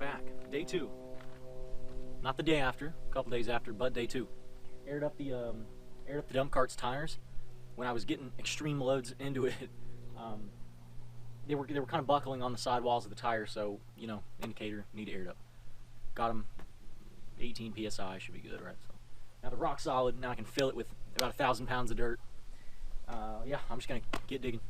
back. Day 2. Not the day after, a couple days after, but day 2. Aired up the dump cart's tires. When I was getting extreme loads into it, they were kind of buckling on the sidewalls of the tire, so you know, indicator, need to air it up. Got them 18 psi, should be good, right? So now they're rock solid. Now I can fill it with about 1,000 pounds of dirt. Yeah, I'm just gonna get digging.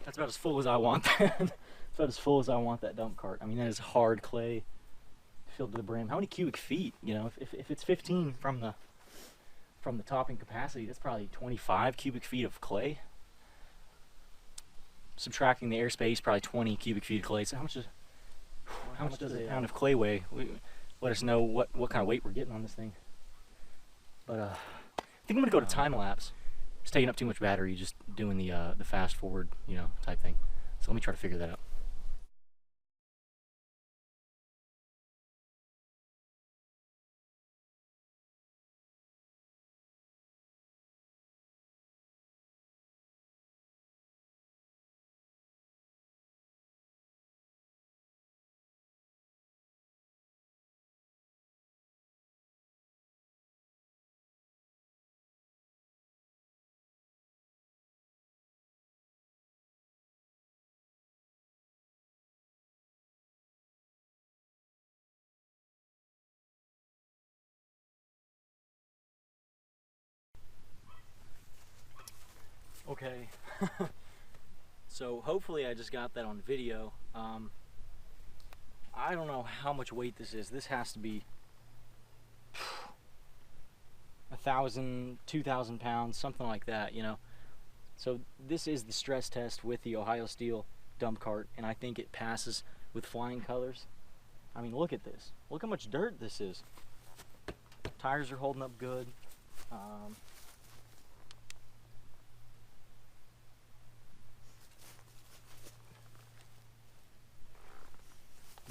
That's about as full as I want that. That's about as full as I want that dump cart. I mean, that is hard clay filled to the brim. How many cubic feet? You know, if it's 15 from the topping capacity, that's probably 25 cubic feet of clay. Subtracting the airspace, probably 20 cubic feet of clay. So how much does a pound of clay weigh? Let us know what kind of weight we're getting on this thing. But I think I'm gonna go to time lapse. It's taking up too much battery just doing the fast forward, you know, type thing. So let me try to figure that out. Okay. So hopefully I just got that on video. I don't know how much weight this is. This has to be 1,000, 2,000 pounds, something like that, you know. So this is the stress test with the Ohio Steel dump cart, and I think it passes with flying colors. I mean, look at this. Look how much dirt this is. Tires are holding up good.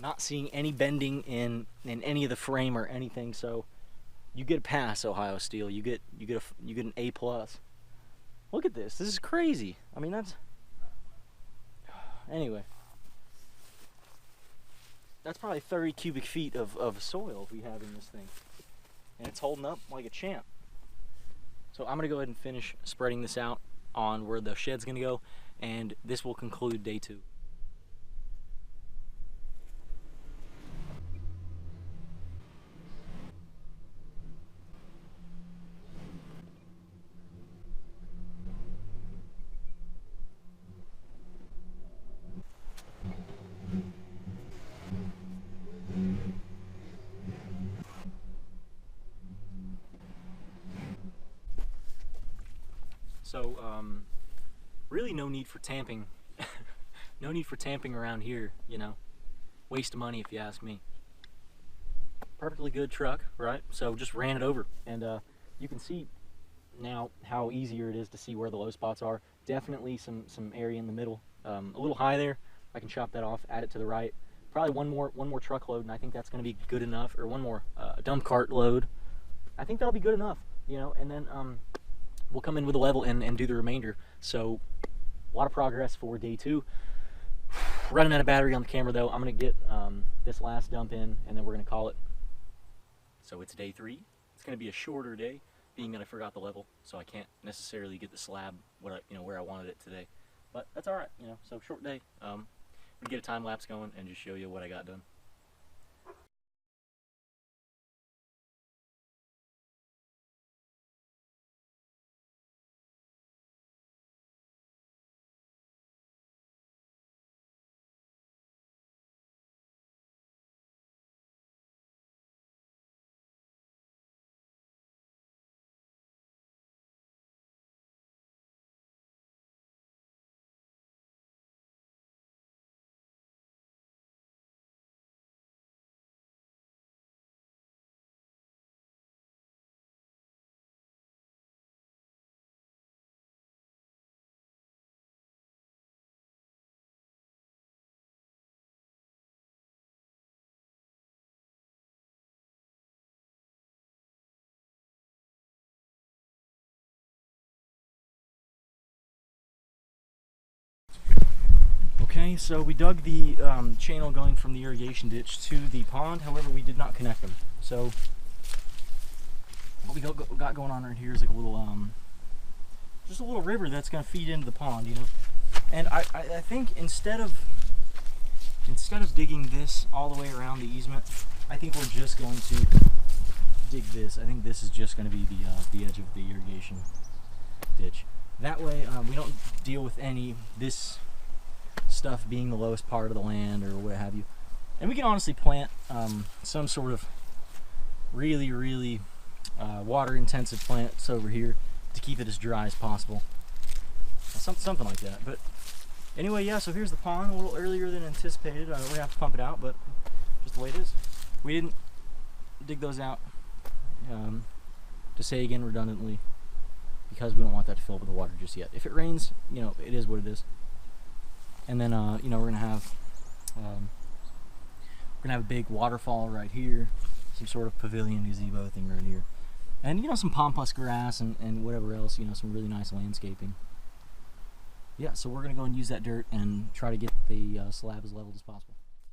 Not seeing any bending in any of the frame or anything, so you get a pass, Ohio Steel. You get an A+. Look at this. This is crazy. I mean, that's anyway. That's probably 30 cubic feet of soil we have in this thing, and it's holding up like a champ. So I'm gonna go ahead and finish spreading this out on where the shed's gonna go, and this will conclude day 2. So, really no need for tamping. No need for tamping around here, you know. Waste of money if you ask me. Perfectly good truck, right? So just ran it over. And you can see now how easier it is to see where the low spots are. Definitely some area in the middle. A little high there. I can chop that off, add it to the right. Probably one more truckload, and I think that's going to be good enough. Or one more dump cart load. I think that'll be good enough, you know. And then we'll come in with a level and do the remainder. So a lot of progress for day 2. Running out of battery on the camera though. I'm gonna get this last dump in, and then we're gonna call it. So it's day 3. It's gonna be a shorter day, being that I forgot the level, so I can't necessarily get the slab where I wanted it today. But that's all right, you know. So short day. We get a time lapse going and just show you what I got done. Anyway, so we dug the channel going from the irrigation ditch to the pond. However, we did not connect them. So what we got going on right here is like a little, just a little river that's going to feed into the pond, you know. And I think instead of digging this all the way around the easement, I think we're just going to dig this. I think this is just going to be the edge of the irrigation ditch. That way we don't deal with this stuff being the lowest part of the land or what have you. And we can honestly plant some sort of really water intensive plants over here to keep it as dry as possible. Something like that. But anyway, yeah, so here's the pond, a little earlier than anticipated. We're going to have to pump it out, but just the way it is. We didn't dig those out, to say again redundantly, because we don't want that to fill up with water just yet. If it rains, you know, it is what it is. And then, you know, we're gonna have a big waterfall right here, some sort of pavilion gazebo thing right here, and you know, some pampas grass and whatever else, you know, some really nice landscaping. Yeah, so we're gonna go and use that dirt and try to get the slab as leveled as possible.